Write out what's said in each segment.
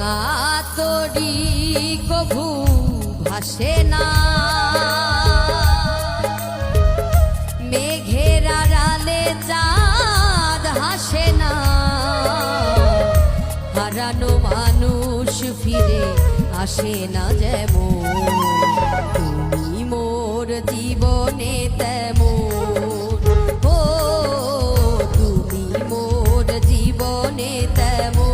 ভাঙা তরি কভু ভাসে না, মেঘের আড়ালে চাঁদ হাসে না, হারানো মানুষ ফিরে আসে না যেমন, তুমি মোর জীবনে তেমন, ও তুমি মোর জীবনে তেমন।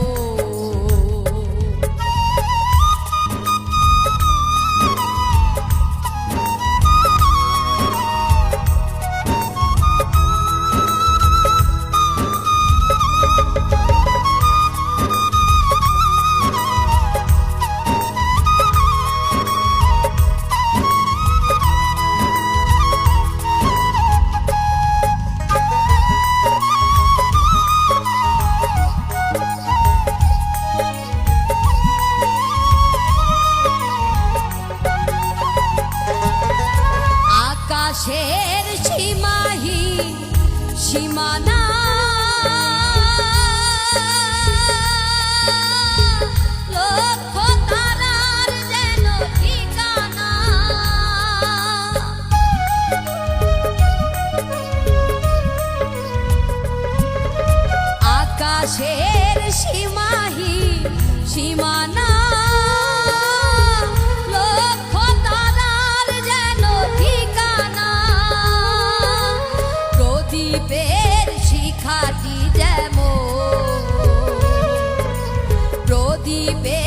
আকাশের সীমাহীন সীমানা, লক্ষ তারার যেন ঠিকানা, আকাশের সীমাহীন সীমানা, প্রদীপের শিখাটি যেমন, প্রদীপের